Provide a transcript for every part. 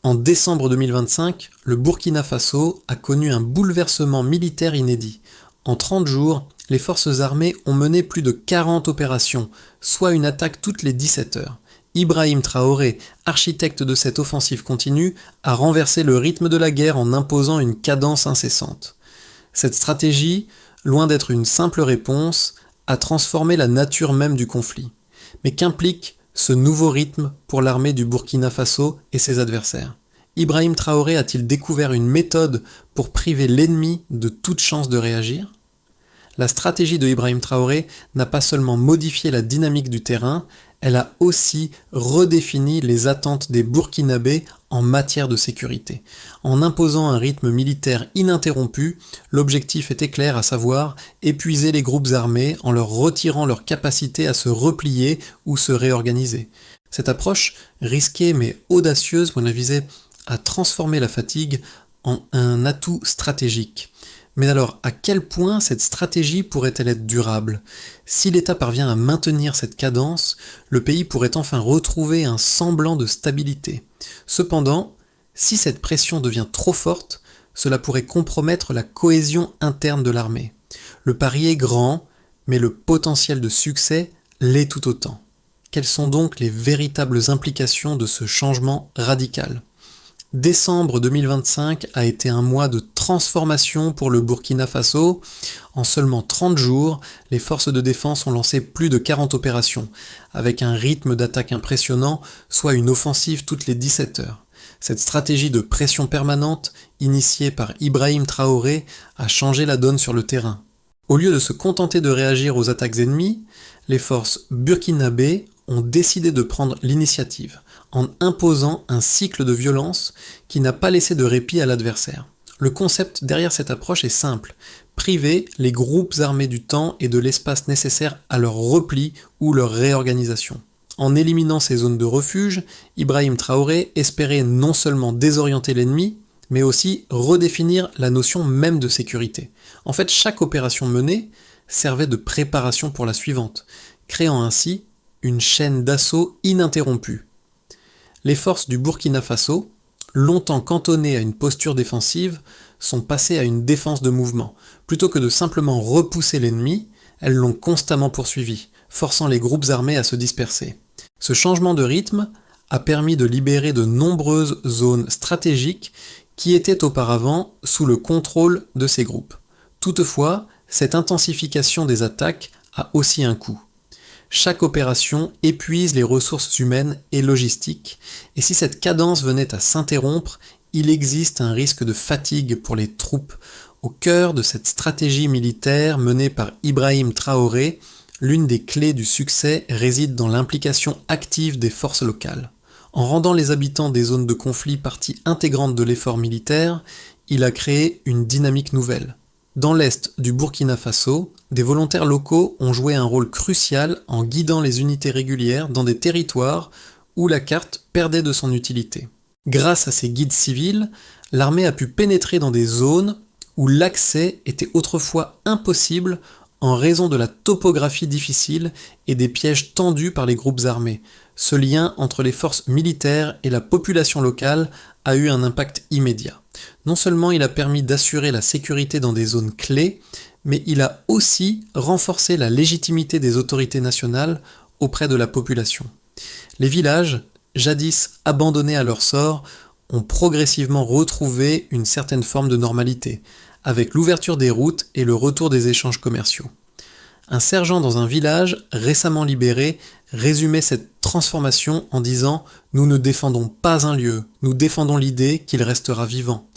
En décembre 2025, le Burkina Faso a connu un bouleversement militaire inédit. En 30 jours, les forces armées ont mené plus de 40 opérations, soit une attaque toutes les 17 heures. Ibrahim Traoré, architecte de cette offensive continue, a renversé le rythme de la guerre en imposant une cadence incessante. Cette stratégie, loin d'être une simple réponse, a transformé la nature même du conflit. Mais qu'implique ce nouveau rythme pour l'armée du Burkina Faso et ses adversaires? Ibrahim Traoré a-t-il découvert une méthode pour priver l'ennemi de toute chance de réagir? La stratégie de Ibrahim Traoré n'a pas seulement modifié la dynamique du terrain, elle a aussi redéfini les attentes des Burkinabés en matière de sécurité. En imposant un rythme militaire ininterrompu, l'objectif était clair, à savoir épuiser les groupes armés en leur retirant leur capacité à se replier ou se réorganiser. Cette approche, risquée mais audacieuse, visait à transformer la fatigue en un atout stratégique. Mais alors, à quel point cette stratégie pourrait-elle être durable? Si l'État parvient à maintenir cette cadence, le pays pourrait enfin retrouver un semblant de stabilité. Cependant, si cette pression devient trop forte, cela pourrait compromettre la cohésion interne de l'armée. Le pari est grand, mais le potentiel de succès l'est tout autant. Quelles sont donc les véritables implications de ce changement radical? Décembre 2025 a été un mois de transformation pour le Burkina Faso. En seulement 30 jours, les forces de défense ont lancé plus de 40 opérations, avec un rythme d'attaque impressionnant, soit une offensive toutes les 17 heures. Cette stratégie de pression permanente, initiée par Ibrahim Traoré, a changé la donne sur le terrain. Au lieu de se contenter de réagir aux attaques ennemies, les forces burkinabées ont décidé de prendre l'initiative, en imposant un cycle de violence qui n'a pas laissé de répit à l'adversaire. Le concept derrière cette approche est simple: priver les groupes armés du temps et de l'espace nécessaire à leur repli ou leur réorganisation. En éliminant ces zones de refuge, Ibrahim Traoré espérait non seulement désorienter l'ennemi, mais aussi redéfinir la notion même de sécurité. En fait, chaque opération menée servait de préparation pour la suivante, créant ainsi une chaîne d'assaut ininterrompue. Les forces du Burkina Faso, longtemps cantonnées à une posture défensive, sont passées à une défense de mouvement. Plutôt que de simplement repousser l'ennemi, elles l'ont constamment poursuivi, forçant les groupes armés à se disperser. Ce changement de rythme a permis de libérer de nombreuses zones stratégiques qui étaient auparavant sous le contrôle de ces groupes. Toutefois, cette intensification des attaques a aussi un coût. Chaque opération épuise les ressources humaines et logistiques, et si cette cadence venait à s'interrompre, il existe un risque de fatigue pour les troupes. Au cœur de cette stratégie militaire menée par Ibrahim Traoré, l'une des clés du succès réside dans l'implication active des forces locales. En rendant les habitants des zones de conflit partie intégrante de l'effort militaire, il a créé une dynamique nouvelle. Dans l'est du Burkina Faso, des volontaires locaux ont joué un rôle crucial en guidant les unités régulières dans des territoires où la carte perdait de son utilité. Grâce à ces guides civils, l'armée a pu pénétrer dans des zones où l'accès était autrefois impossible en raison de la topographie difficile et des pièges tendus par les groupes armés. Ce lien entre les forces militaires et la population locale a eu un impact immédiat. Non seulement il a permis d'assurer la sécurité dans des zones clés, mais il a aussi renforcé la légitimité des autorités nationales auprès de la population. Les villages, jadis abandonnés à leur sort, ont progressivement retrouvé une certaine forme de normalité, avec l'ouverture des routes et le retour des échanges commerciaux. Un sergent dans un village récemment libéré résumait cette transformation en disant « Nous ne défendons pas un lieu, nous défendons l'idée qu'il restera vivant ».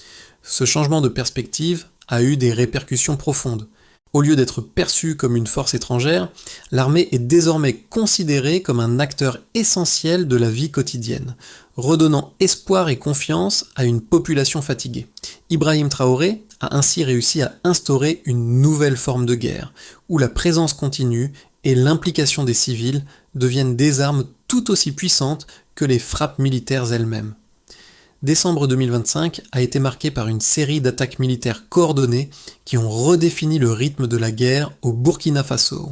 Ce changement de perspective a eu des répercussions profondes. Au lieu d'être perçue comme une force étrangère, l'armée est désormais considérée comme un acteur essentiel de la vie quotidienne, redonnant espoir et confiance à une population fatiguée. Ibrahim Traoré a ainsi réussi à instaurer une nouvelle forme de guerre, où la présence continue et l'implication des civils deviennent des armes tout aussi puissantes que les frappes militaires elles-mêmes. Décembre 2025 a été marqué par une série d'attaques militaires coordonnées qui ont redéfini le rythme de la guerre au Burkina Faso.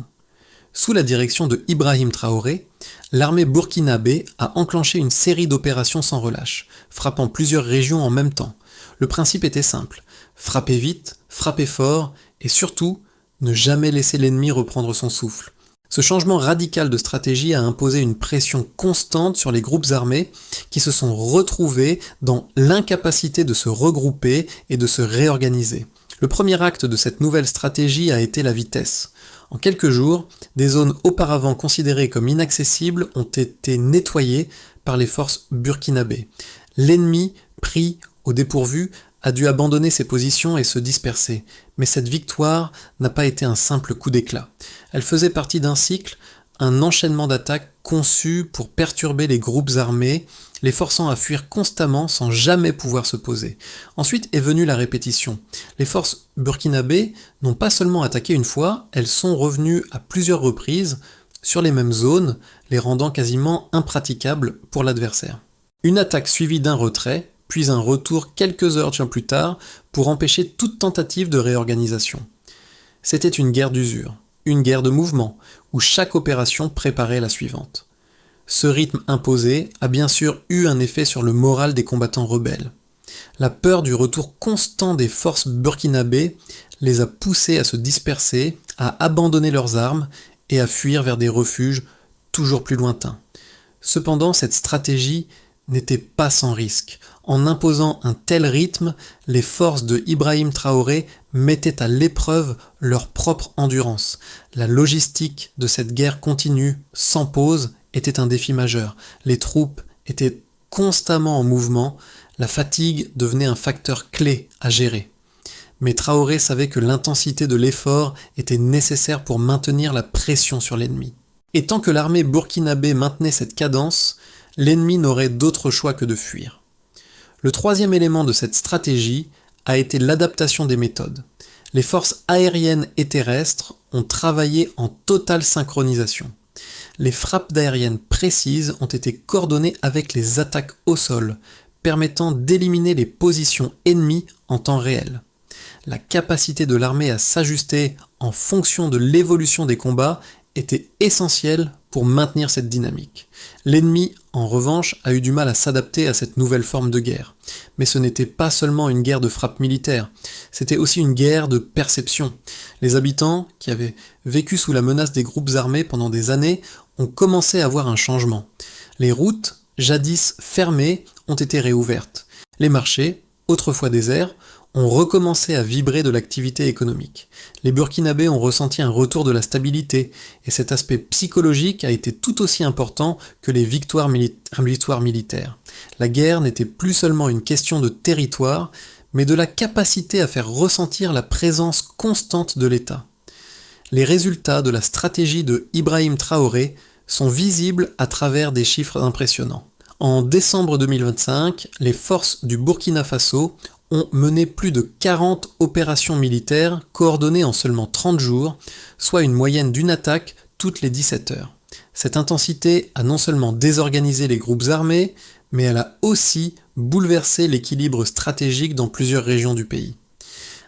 Sous la direction de Ibrahim Traoré, l'armée burkinabé a enclenché une série d'opérations sans relâche, frappant plusieurs régions en même temps. Le principe était simple, frapper vite, frapper fort et surtout, ne jamais laisser l'ennemi reprendre son souffle. Ce changement radical de stratégie a imposé une pression constante sur les groupes armés qui se sont retrouvés dans l'incapacité de se regrouper et de se réorganiser. Le premier acte de cette nouvelle stratégie a été la vitesse. En quelques jours, des zones auparavant considérées comme inaccessibles ont été nettoyées par les forces burkinabées. L'ennemi, pris au dépourvu, a dû abandonner ses positions et se disperser. Mais cette victoire n'a pas été un simple coup d'éclat. Elle faisait partie d'un cycle, un enchaînement d'attaques conçu pour perturber les groupes armés, les forçant à fuir constamment sans jamais pouvoir se poser. Ensuite est venue la répétition. Les forces burkinabées n'ont pas seulement attaqué une fois, elles sont revenues à plusieurs reprises sur les mêmes zones, les rendant quasiment impraticables pour l'adversaire. Une attaque suivie d'un retrait, puis un retour quelques heures plus tard pour empêcher toute tentative de réorganisation. C'était une guerre d'usure, une guerre de mouvement, où chaque opération préparait la suivante. Ce rythme imposé a bien sûr eu un effet sur le moral des combattants rebelles. La peur du retour constant des forces burkinabées les a poussés à se disperser, à abandonner leurs armes et à fuir vers des refuges toujours plus lointains. Cependant, cette stratégie n'était pas sans risque. En imposant un tel rythme, les forces de Ibrahim Traoré mettaient à l'épreuve leur propre endurance. La logistique de cette guerre continue, sans pause, était un défi majeur. Les troupes étaient constamment en mouvement, la fatigue devenait un facteur clé à gérer. Mais Traoré savait que l'intensité de l'effort était nécessaire pour maintenir la pression sur l'ennemi. Et tant que l'armée burkinabé maintenait cette cadence, l'ennemi n'aurait d'autre choix que de fuir. Le troisième élément de cette stratégie a été l'adaptation des méthodes. Les forces aériennes et terrestres ont travaillé en totale synchronisation. Les frappes aériennes précises ont été coordonnées avec les attaques au sol, permettant d'éliminer les positions ennemies en temps réel. La capacité de l'armée à s'ajuster en fonction de l'évolution des combats était essentielle pour maintenir cette dynamique. L'ennemi, en revanche, a eu du mal à s'adapter à cette nouvelle forme de guerre. Mais ce n'était pas seulement une guerre de frappe militaire, c'était aussi une guerre de perception. Les habitants, qui avaient vécu sous la menace des groupes armés pendant des années, ont commencé à voir un changement. Les routes, jadis fermées, ont été réouvertes. Les marchés, autrefois déserts, ont recommencé à vibrer de l'activité économique. Les Burkinabés ont ressenti un retour de la stabilité, et cet aspect psychologique a été tout aussi important que les victoires militaires. La guerre n'était plus seulement une question de territoire, mais de la capacité à faire ressentir la présence constante de l'État. Les résultats de la stratégie de Ibrahim Traoré sont visibles à travers des chiffres impressionnants. En décembre 2025, les forces du Burkina Faso ont mené plus de 40 opérations militaires coordonnées en seulement 30 jours, soit une moyenne d'une attaque toutes les 17 heures. Cette intensité a non seulement désorganisé les groupes armés, mais elle a aussi bouleversé l'équilibre stratégique dans plusieurs régions du pays.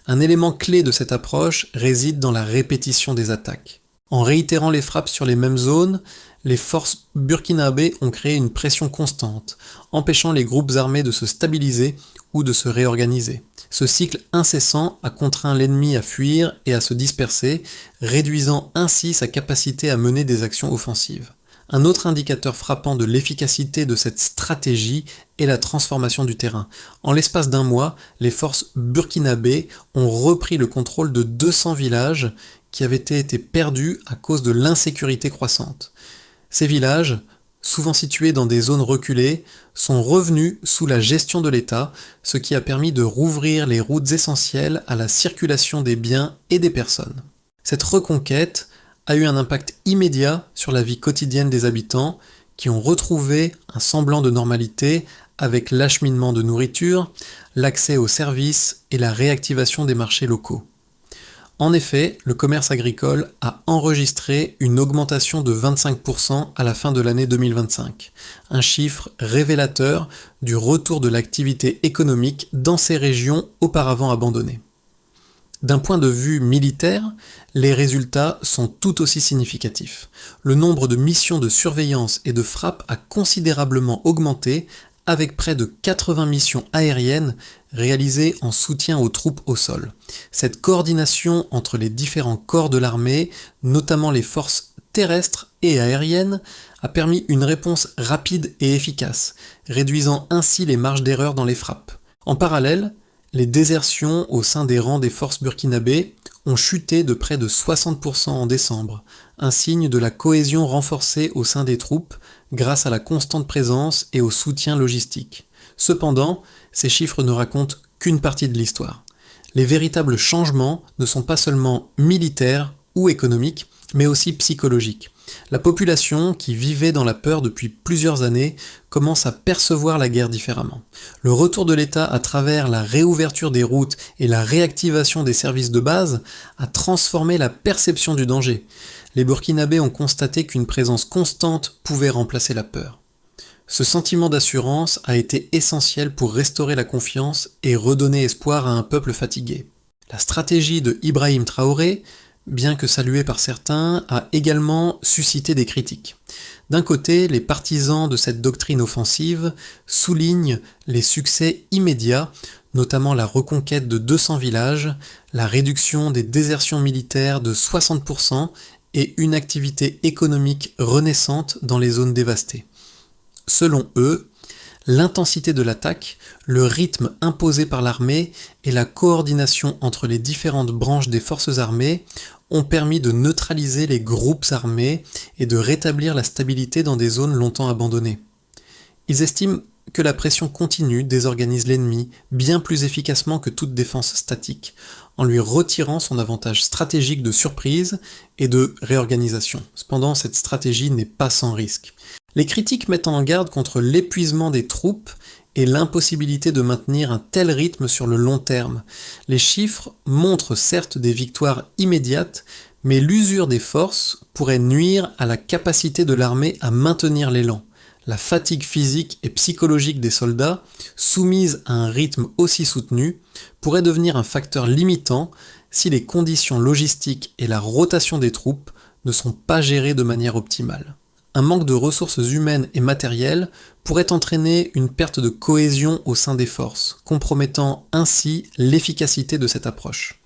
Un élément clé de cette approche réside dans la répétition des attaques. En réitérant les frappes sur les mêmes zones, les forces burkinabées ont créé une pression constante, empêchant les groupes armés de se stabiliser ou de se réorganiser. Ce cycle incessant a contraint l'ennemi à fuir et à se disperser, réduisant ainsi sa capacité à mener des actions offensives. Un autre indicateur frappant de l'efficacité de cette stratégie est la transformation du terrain. En l'espace d'un mois, les forces burkinabées ont repris le contrôle de 200 villages qui avaient été perdus à cause de l'insécurité croissante. Ces villages, souvent situés dans des zones reculées, sont revenus sous la gestion de l'État, ce qui a permis de rouvrir les routes essentielles à la circulation des biens et des personnes. Cette reconquête a eu un impact immédiat sur la vie quotidienne des habitants, qui ont retrouvé un semblant de normalité avec l'acheminement de nourriture, l'accès aux services et la réactivation des marchés locaux. En effet, le commerce agricole a enregistré une augmentation de 25% à la fin de l'année 2025, un chiffre révélateur du retour de l'activité économique dans ces régions auparavant abandonnées. D'un point de vue militaire, les résultats sont tout aussi significatifs. Le nombre de missions de surveillance et de frappe a considérablement augmenté, avec près de 80 missions aériennes réalisées en soutien aux troupes au sol. Cette coordination entre les différents corps de l'armée, notamment les forces terrestres et aériennes, a permis une réponse rapide et efficace, réduisant ainsi les marges d'erreur dans les frappes. En parallèle, les désertions au sein des rangs des forces burkinabées ont chuté de près de 60% en décembre, un signe de la cohésion renforcée au sein des troupes grâce à la constante présence et au soutien logistique. Cependant, ces chiffres ne racontent qu'une partie de l'histoire. Les véritables changements ne sont pas seulement militaires ou économiques, mais aussi psychologiques. La population, qui vivait dans la peur depuis plusieurs années, commence à percevoir la guerre différemment. Le retour de l'État à travers la réouverture des routes et la réactivation des services de base a transformé la perception du danger. Les Burkinabés ont constaté qu'une présence constante pouvait remplacer la peur. Ce sentiment d'assurance a été essentiel pour restaurer la confiance et redonner espoir à un peuple fatigué. La stratégie de Ibrahim Traoré, bien que saluée par certains, a également suscité des critiques. D'un côté, les partisans de cette doctrine offensive soulignent les succès immédiats, notamment la reconquête de 200 villages, la réduction des désertions militaires de 60% et une activité économique renaissante dans les zones dévastées. Selon eux, l'intensité de l'attaque, le rythme imposé par l'armée et la coordination entre les différentes branches des forces armées ont permis de neutraliser les groupes armés et de rétablir la stabilité dans des zones longtemps abandonnées. Ils estiment que la pression continue désorganise l'ennemi bien plus efficacement que toute défense statique, en lui retirant son avantage stratégique de surprise et de réorganisation. Cependant, cette stratégie n'est pas sans risque. Les critiques mettent en garde contre l'épuisement des troupes et l'impossibilité de maintenir un tel rythme sur le long terme. Les chiffres montrent certes des victoires immédiates, mais l'usure des forces pourrait nuire à la capacité de l'armée à maintenir l'élan. La fatigue physique et psychologique des soldats, soumise à un rythme aussi soutenu, pourrait devenir un facteur limitant si les conditions logistiques et la rotation des troupes ne sont pas gérées de manière optimale. Un manque de ressources humaines et matérielles pourrait entraîner une perte de cohésion au sein des forces, compromettant ainsi l'efficacité de cette approche.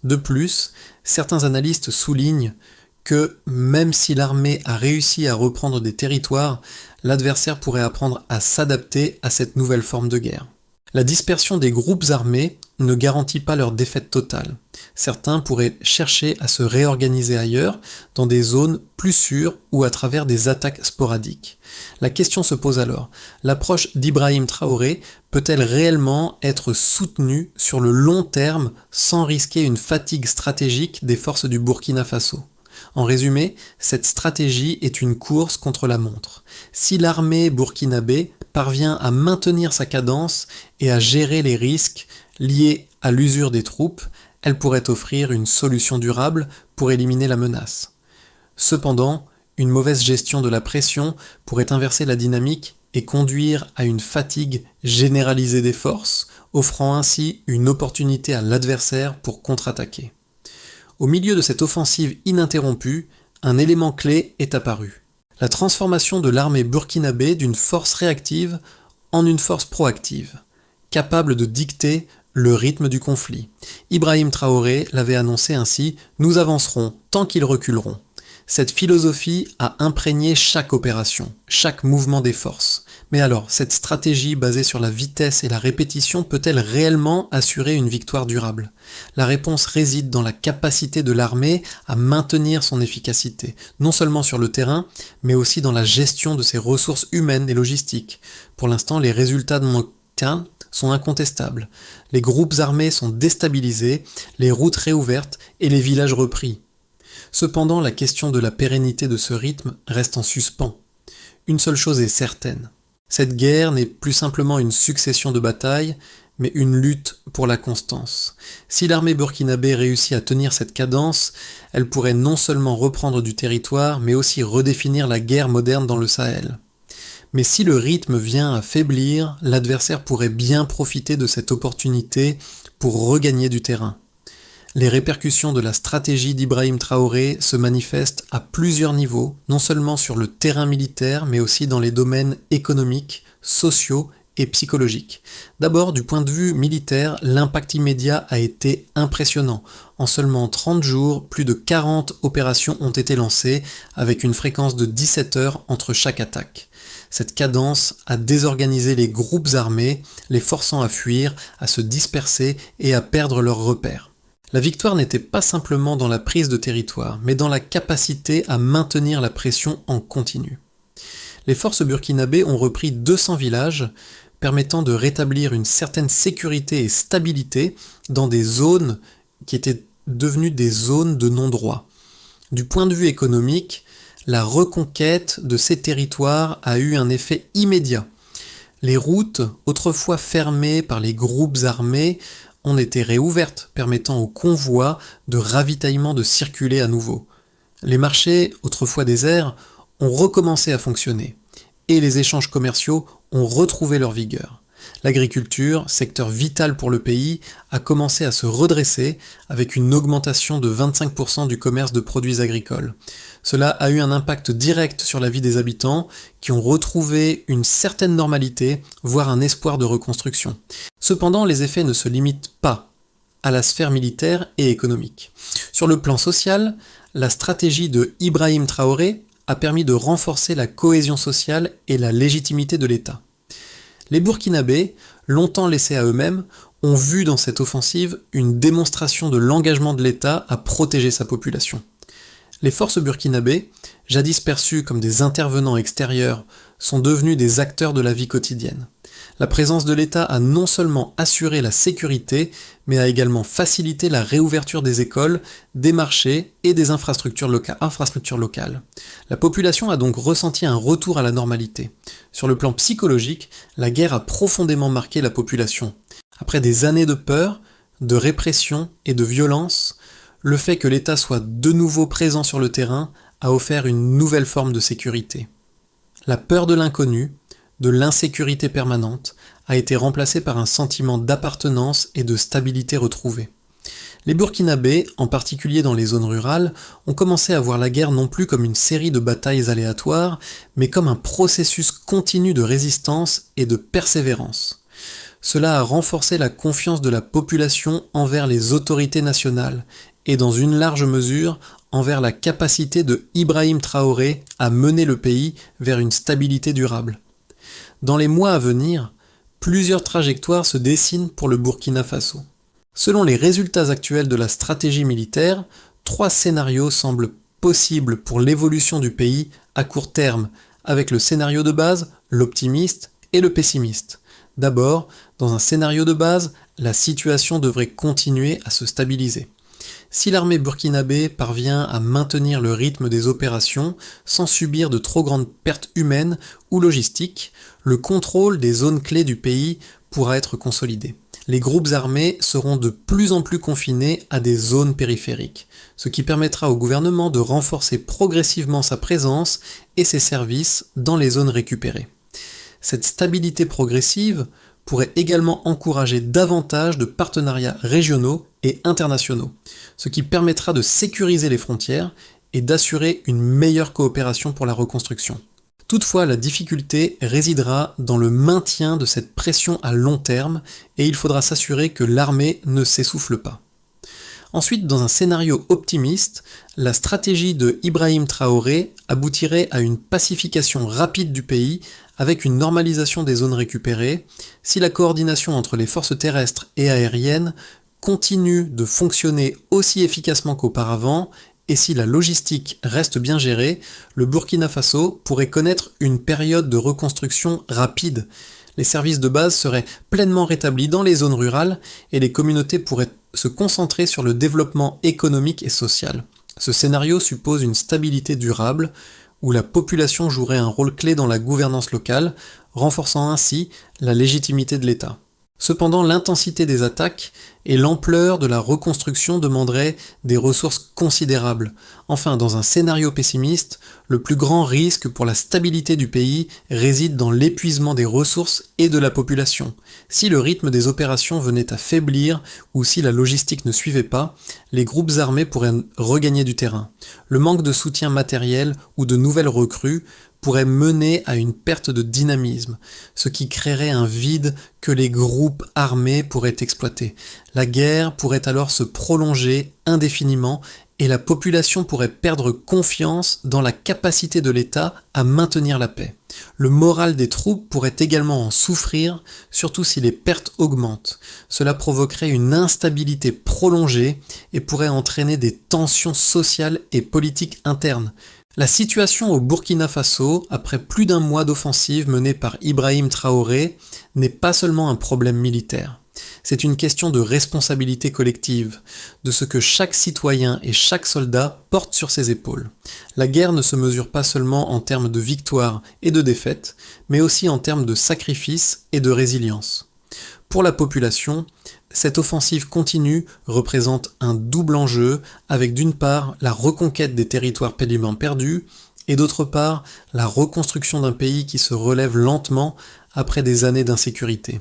De plus, certains analystes soulignent que même si l'armée a réussi à reprendre des territoires, l'adversaire pourrait apprendre à s'adapter à cette nouvelle forme de guerre. La dispersion des groupes armés ne garantit pas leur défaite totale. Certains pourraient chercher à se réorganiser ailleurs, dans des zones plus sûres ou à travers des attaques sporadiques. La question se pose alors, l'approche d'Ibrahim Traoré peut-elle réellement être soutenue sur le long terme sans risquer une fatigue stratégique des forces du Burkina Faso ? En résumé, cette stratégie est une course contre la montre. Si l'armée burkinabé parvient à maintenir sa cadence et à gérer les risques liés à l'usure des troupes, elle pourrait offrir une solution durable pour éliminer la menace. Cependant, une mauvaise gestion de la pression pourrait inverser la dynamique et conduire à une fatigue généralisée des forces, offrant ainsi une opportunité à l'adversaire pour contre-attaquer. Au milieu de cette offensive ininterrompue, un élément clé est apparu. La transformation de l'armée burkinabé d'une force réactive en une force proactive, capable de dicter le rythme du conflit. Ibrahim Traoré l'avait annoncé ainsi « Nous avancerons tant qu'ils reculeront ». Cette philosophie a imprégné chaque opération, chaque mouvement des forces. Mais alors, cette stratégie basée sur la vitesse et la répétition peut-elle réellement assurer une victoire durable ? La réponse réside dans la capacité de l'armée à maintenir son efficacité, non seulement sur le terrain, mais aussi dans la gestion de ses ressources humaines et logistiques. Pour l'instant, les résultats de Mokta sont incontestables. Les groupes armés sont déstabilisés, les routes réouvertes et les villages repris. Cependant, la question de la pérennité de ce rythme reste en suspens. Une seule chose est certaine. Cette guerre n'est plus simplement une succession de batailles, mais une lutte pour la constance. Si l'armée burkinabé réussit à tenir cette cadence, elle pourrait non seulement reprendre du territoire, mais aussi redéfinir la guerre moderne dans le Sahel. Mais si le rythme vient à faiblir, l'adversaire pourrait bien profiter de cette opportunité pour regagner du terrain. Les répercussions de la stratégie d'Ibrahim Traoré se manifestent à plusieurs niveaux, non seulement sur le terrain militaire, mais aussi dans les domaines économiques, sociaux et psychologiques. D'abord, du point de vue militaire, l'impact immédiat a été impressionnant. En seulement 30 jours, plus de 40 opérations ont été lancées, avec une fréquence de 17 heures entre chaque attaque. Cette cadence a désorganisé les groupes armés, les forçant à fuir, à se disperser et à perdre leurs repères. La victoire n'était pas simplement dans la prise de territoire, mais dans la capacité à maintenir la pression en continu. Les forces burkinabées ont repris 200 villages, permettant de rétablir une certaine sécurité et stabilité dans des zones qui étaient devenues des zones de non-droit. Du point de vue économique, la reconquête de ces territoires a eu un effet immédiat. Les routes, autrefois fermées par les groupes armés, ont été réouvertes, permettant aux convois de ravitaillement de circuler à nouveau. Les marchés, autrefois déserts, ont recommencé à fonctionner, et les échanges commerciaux ont retrouvé leur vigueur. L'agriculture, secteur vital pour le pays, a commencé à se redresser avec une augmentation de 25% du commerce de produits agricoles. Cela a eu un impact direct sur la vie des habitants qui ont retrouvé une certaine normalité, voire un espoir de reconstruction. Cependant, les effets ne se limitent pas à la sphère militaire et économique. Sur le plan social, la stratégie de Ibrahim Traoré a permis de renforcer la cohésion sociale et la légitimité de l'État. Les Burkinabés, longtemps laissés à eux-mêmes, ont vu dans cette offensive une démonstration de l'engagement de l'État à protéger sa population. Les forces burkinabées, jadis perçues comme des intervenants extérieurs, sont devenues des acteurs de la vie quotidienne. La présence de l'État a non seulement assuré la sécurité, mais a également facilité la réouverture des écoles, des marchés et des infrastructures locales. La population a donc ressenti un retour à la normalité. Sur le plan psychologique, la guerre a profondément marqué la population. Après des années de peur, de répression et de violence, le fait que l'État soit de nouveau présent sur le terrain a offert une nouvelle forme de sécurité. La peur de l'inconnu, de l'insécurité permanente, a été remplacée par un sentiment d'appartenance et de stabilité retrouvée. Les Burkinabés, en particulier dans les zones rurales, ont commencé à voir la guerre non plus comme une série de batailles aléatoires, mais comme un processus continu de résistance et de persévérance. Cela a renforcé la confiance de la population envers les autorités nationales, et dans une large mesure envers la capacité de Ibrahim Traoré à mener le pays vers une stabilité durable. Dans les mois à venir, plusieurs trajectoires se dessinent pour le Burkina Faso. Selon les résultats actuels de la stratégie militaire, 3 scénarios semblent possibles pour l'évolution du pays à court terme, avec le scénario de base, l'optimiste et le pessimiste. D'abord, dans un scénario de base, la situation devrait continuer à se stabiliser. Si l'armée burkinabé parvient à maintenir le rythme des opérations sans subir de trop grandes pertes humaines ou logistiques, le contrôle des zones clés du pays pourra être consolidé. Les groupes armés seront de plus en plus confinés à des zones périphériques, ce qui permettra au gouvernement de renforcer progressivement sa présence et ses services dans les zones récupérées. Cette stabilité progressive pourrait également encourager davantage de partenariats régionaux et internationaux, ce qui permettra de sécuriser les frontières et d'assurer une meilleure coopération pour la reconstruction. Toutefois, la difficulté résidera dans le maintien de cette pression à long terme et il faudra s'assurer que l'armée ne s'essouffle pas. Ensuite, dans un scénario optimiste, la stratégie de Ibrahim Traoré aboutirait à une pacification rapide du pays avec une normalisation des zones récupérées, si la coordination entre les forces terrestres et aériennes continue de fonctionner aussi efficacement qu'auparavant, et si la logistique reste bien gérée, le Burkina Faso pourrait connaître une période de reconstruction rapide. Les services de base seraient pleinement rétablis dans les zones rurales et les communautés pourraient se concentrer sur le développement économique et social. Ce scénario suppose une stabilité durable, où la population jouerait un rôle clé dans la gouvernance locale, renforçant ainsi la légitimité de l'État. Cependant, l'intensité des attaques et l'ampleur de la reconstruction demanderaient des ressources considérables. Enfin, dans un scénario pessimiste, le plus grand risque pour la stabilité du pays réside dans l'épuisement des ressources et de la population. Si le rythme des opérations venait à faiblir ou si la logistique ne suivait pas, les groupes armés pourraient regagner du terrain. Le manque de soutien matériel ou de nouvelles recrues pourrait mener à une perte de dynamisme, ce qui créerait un vide que les groupes armés pourraient exploiter. La guerre pourrait alors se prolonger indéfiniment et la population pourrait perdre confiance dans la capacité de l'État à maintenir la paix. Le moral des troupes pourrait également en souffrir, surtout si les pertes augmentent. Cela provoquerait une instabilité prolongée et pourrait entraîner des tensions sociales et politiques internes. La situation au Burkina Faso, après plus d'un mois d'offensive menée par Ibrahim Traoré, n'est pas seulement un problème militaire. C'est une question de responsabilité collective, de ce que chaque citoyen et chaque soldat porte sur ses épaules. La guerre ne se mesure pas seulement en termes de victoire et de défaite, mais aussi en termes de sacrifice et de résilience. Pour la population, cette offensive continue représente un double enjeu avec d'une part la reconquête des territoires péniblement perdus et d'autre part la reconstruction d'un pays qui se relève lentement après des années d'insécurité.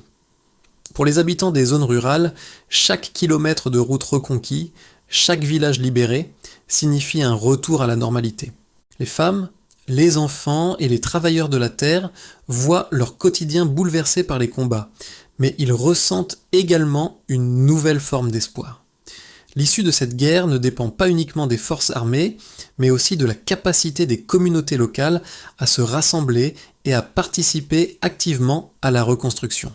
Pour les habitants des zones rurales, chaque kilomètre de route reconquis, chaque village libéré, signifie un retour à la normalité. Les femmes, les enfants et les travailleurs de la terre voient leur quotidien bouleversé par les combats, mais ils ressentent également une nouvelle forme d'espoir. L'issue de cette guerre ne dépend pas uniquement des forces armées, mais aussi de la capacité des communautés locales à se rassembler et à participer activement à la reconstruction.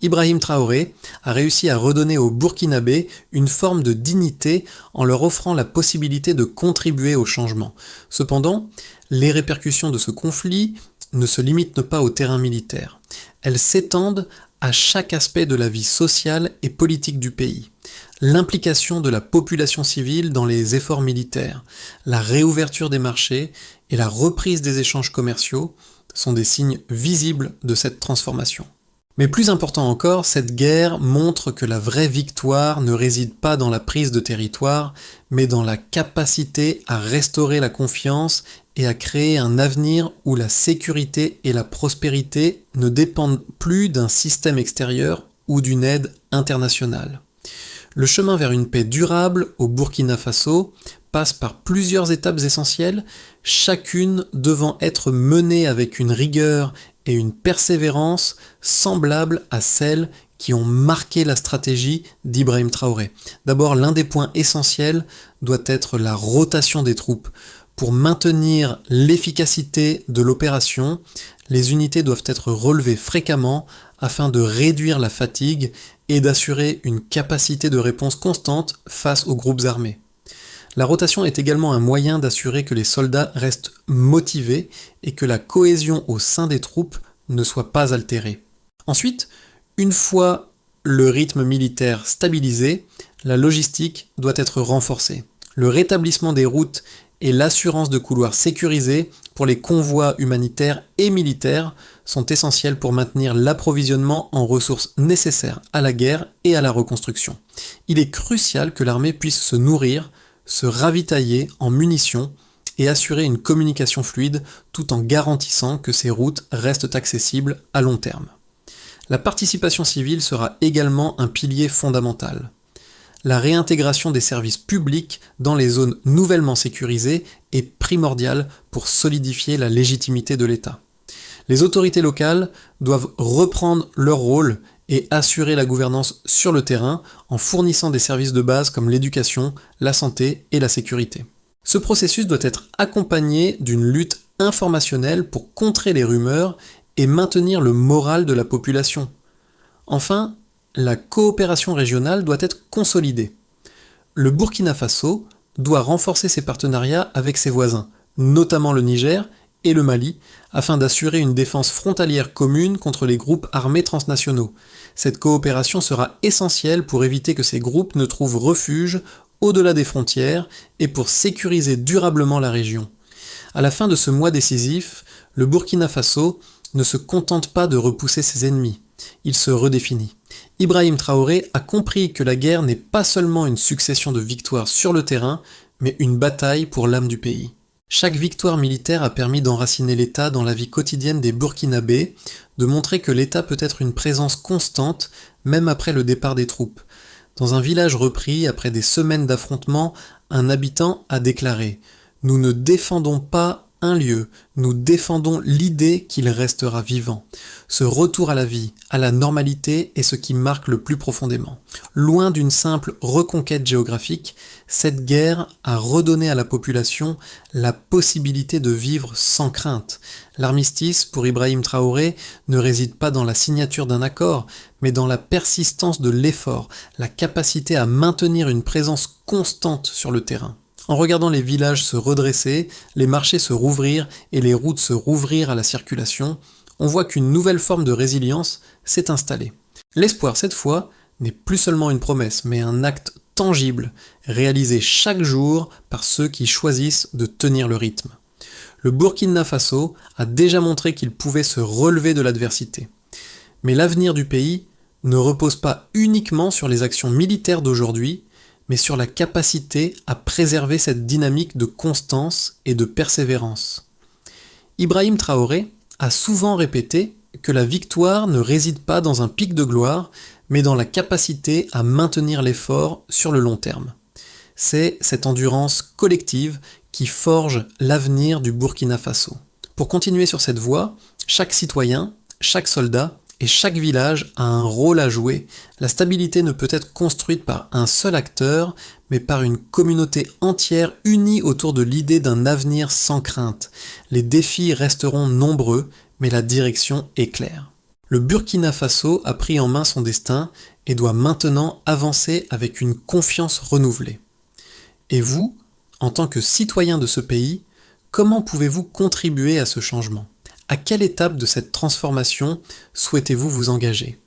Ibrahim Traoré a réussi à redonner aux Burkinabés une forme de dignité en leur offrant la possibilité de contribuer au changement. Cependant, les répercussions de ce conflit ne se limitent pas au terrain militaire. Elles s'étendent à chaque aspect de la vie sociale et politique du pays. L'implication de la population civile dans les efforts militaires, la réouverture des marchés et la reprise des échanges commerciaux sont des signes visibles de cette transformation. Mais plus important encore, cette guerre montre que la vraie victoire ne réside pas dans la prise de territoire, mais dans la capacité à restaurer la confiance et à créer un avenir où la sécurité et la prospérité ne dépendent plus d'un système extérieur ou d'une aide internationale. Le chemin vers une paix durable au Burkina Faso passe par plusieurs étapes essentielles, chacune devant être menée avec une rigueur et une persévérance semblables à celles qui ont marqué la stratégie d'Ibrahim Traoré. D'abord, l'un des points essentiels doit être la rotation des troupes. Pour maintenir l'efficacité de l'opération, les unités doivent être relevées fréquemment afin de réduire la fatigue et d'assurer une capacité de réponse constante face aux groupes armés. La rotation est également un moyen d'assurer que les soldats restent motivés et que la cohésion au sein des troupes ne soit pas altérée. Ensuite, une fois le rythme militaire stabilisé, la logistique doit être renforcée. Le rétablissement des routes et l'assurance de couloirs sécurisés pour les convois humanitaires et militaires sont essentiels pour maintenir l'approvisionnement en ressources nécessaires à la guerre et à la reconstruction. Il est crucial que l'armée puisse se nourrir, se ravitailler en munitions et assurer une communication fluide tout en garantissant que ces routes restent accessibles à long terme. La participation civile sera également un pilier fondamental. La réintégration des services publics dans les zones nouvellement sécurisées est primordiale pour solidifier la légitimité de l'État. Les autorités locales doivent reprendre leur rôle et assurer la gouvernance sur le terrain en fournissant des services de base comme l'éducation, la santé et la sécurité. Ce processus doit être accompagné d'une lutte informationnelle pour contrer les rumeurs et maintenir le moral de la population. Enfin, la coopération régionale doit être consolidée. Le Burkina Faso doit renforcer ses partenariats avec ses voisins, notamment le Niger et le Mali, afin d'assurer une défense frontalière commune contre les groupes armés transnationaux. Cette coopération sera essentielle pour éviter que ces groupes ne trouvent refuge au-delà des frontières et pour sécuriser durablement la région. À la fin de ce mois décisif, le Burkina Faso ne se contente pas de repousser ses ennemis. il se redéfinit. Ibrahim Traoré a compris que la guerre n'est pas seulement une succession de victoires sur le terrain, mais une bataille pour l'âme du pays. Chaque victoire militaire a permis d'enraciner l'État dans la vie quotidienne des Burkinabés, de montrer que l'État peut être une présence constante, même après le départ des troupes. Dans un village repris, après des semaines d'affrontements, un habitant a déclaré « Nous ne défendons pas un lieu, nous défendons l'idée qu'il restera vivant. Ce retour à la vie, à la normalité est ce qui marque le plus profondément. Loin d'une simple reconquête géographique, cette guerre a redonné à la population la possibilité de vivre sans crainte. L'armistice, pour Ibrahim Traoré, ne réside pas dans la signature d'un accord, mais dans la persistance de l'effort, la capacité à maintenir une présence constante sur le terrain. En regardant les villages se redresser, les marchés se rouvrir et les routes se rouvrir à la circulation, on voit qu'une nouvelle forme de résilience s'est installée. L'espoir, cette fois, n'est plus seulement une promesse, mais un acte tangible, réalisé chaque jour par ceux qui choisissent de tenir le rythme. Le Burkina Faso a déjà montré qu'il pouvait se relever de l'adversité. Mais l'avenir du pays ne repose pas uniquement sur les actions militaires d'aujourd'hui, mais sur la capacité à préserver cette dynamique de constance et de persévérance. Ibrahim Traoré a souvent répété que la victoire ne réside pas dans un pic de gloire, mais dans la capacité à maintenir l'effort sur le long terme. C'est cette endurance collective qui forge l'avenir du Burkina Faso. Pour continuer sur cette voie, chaque citoyen, chaque soldat et chaque village a un rôle à jouer. La stabilité ne peut être construite par un seul acteur, mais par une communauté entière unie autour de l'idée d'un avenir sans crainte. Les défis resteront nombreux, mais la direction est claire. Le Burkina Faso a pris en main son destin et doit maintenant avancer avec une confiance renouvelée. Et vous, en tant que citoyen de ce pays, comment pouvez-vous contribuer à ce changement ? À quelle étape de cette transformation souhaitez-vous vous engager ?